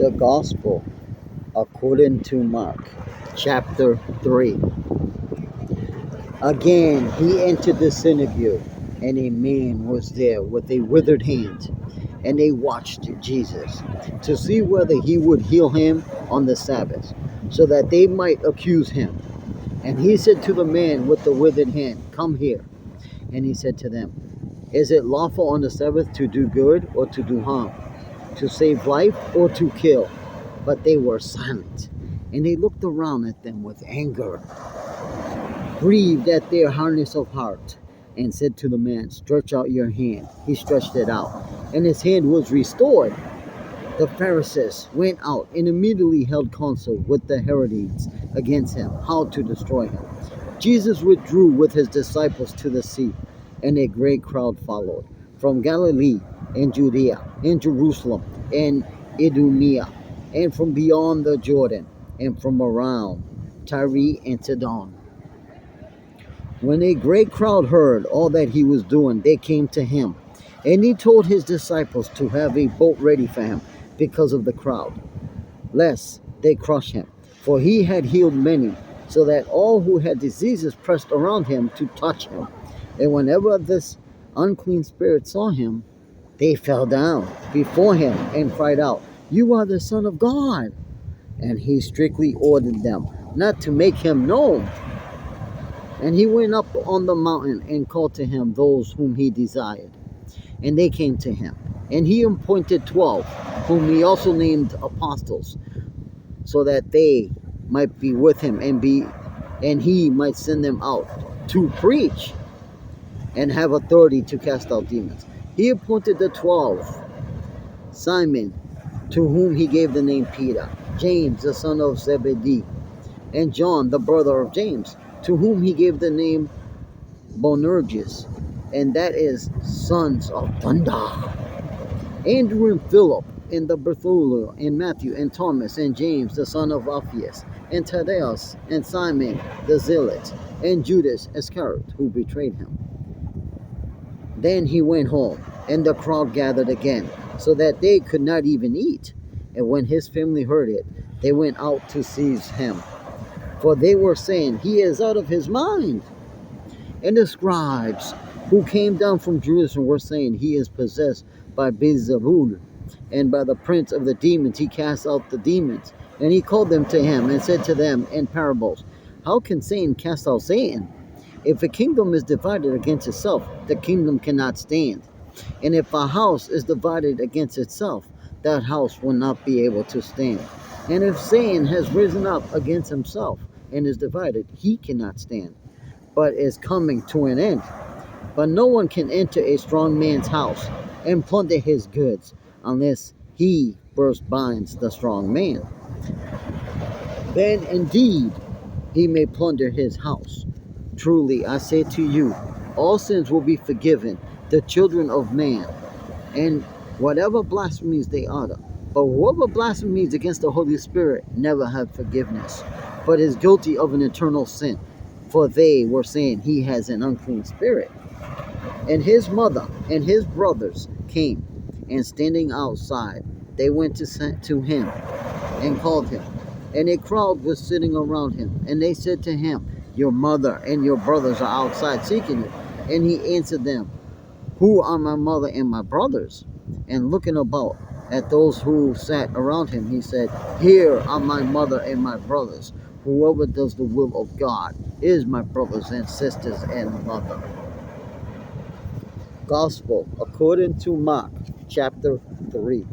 The Gospel according to Mark, chapter 3. Again, he entered the synagogue, and a man was there with a withered hand. And they watched Jesus to see whether he would heal him on the Sabbath, so that they might accuse him. And he said to the man with the withered hand, "Come here." And he said to them, "Is it lawful on the Sabbath to do good or to do harm, to save life or to kill?" But they were silent, and they looked around at them with anger, grieved at their hardness of heart, and said to the man, "Stretch out your hand." He stretched it out, and his hand was restored. The Pharisees went out and immediately held counsel with the Herodians against him, how to destroy him. Jesus withdrew with his disciples to the sea, and a great crowd followed from Galilee and Judea and Jerusalem and Idumea, and from beyond the Jordan, and from around Tyre and Sidon. When a great crowd heard all that he was doing, they came to him, and he told his disciples to have a boat ready for him because of the crowd, lest they crush him. For he had healed many, so that all who had diseases pressed around him to touch him. And whenever this unclean spirit saw him, they fell down before him and cried out, "You are the Son of God." And he strictly ordered them not to make him known. And he went up on the mountain and called to him those whom he desired. And they came to him. And he appointed 12, whom he also named apostles, so that they might be with him, and he might send them out to preach and have authority to cast out demons. He appointed the 12, Simon, to whom he gave the name Peter, James the son of Zebedee, and John the brother of James, to whom he gave the name Boanerges, and that is sons of thunder, Andrew and Philip, and the Bartholomew, and Matthew, and Thomas, and James the son of Alphaeus, and Thaddeus, and Simon the Zealot, and Judas Iscariot, who betrayed him. Then he went home, and the crowd gathered again, so that they could not even eat. And when his family heard it, they went out to seize him, for they were saying, "He is out of his mind." And the scribes who came down from Jerusalem were saying, "He is possessed by Beelzebul, and by the prince of the demons he casts out the demons." And he called them to him and said to them in parables, "How can Satan cast out Satan? If a kingdom is divided against itself, the kingdom cannot stand. And if a house is divided against itself, that house will not be able to stand. And if Satan has risen up against himself and is divided, he cannot stand, but is coming to an end. But no one can enter a strong man's house and plunder his goods, unless he first binds the strong man. Then indeed he may plunder his house. Truly I say to you, all sins will be forgiven the children of man, and whatever blasphemies they utter. But whoever blasphemies against the Holy Spirit never have forgiveness, but is guilty of an eternal sin. For they were saying, "He has an unclean spirit." And his mother and his brothers came, and standing outside, they went to him and called him. And a crowd was sitting around him, and they said to him, "Your mother and your brothers are outside seeking you." And he answered them, "Who are my mother and my brothers?" And looking about at those who sat around him, he said, "Here are my mother and my brothers. Whoever does the will of God is my brothers and sisters and mother." Gospel according to Mark, chapter 3.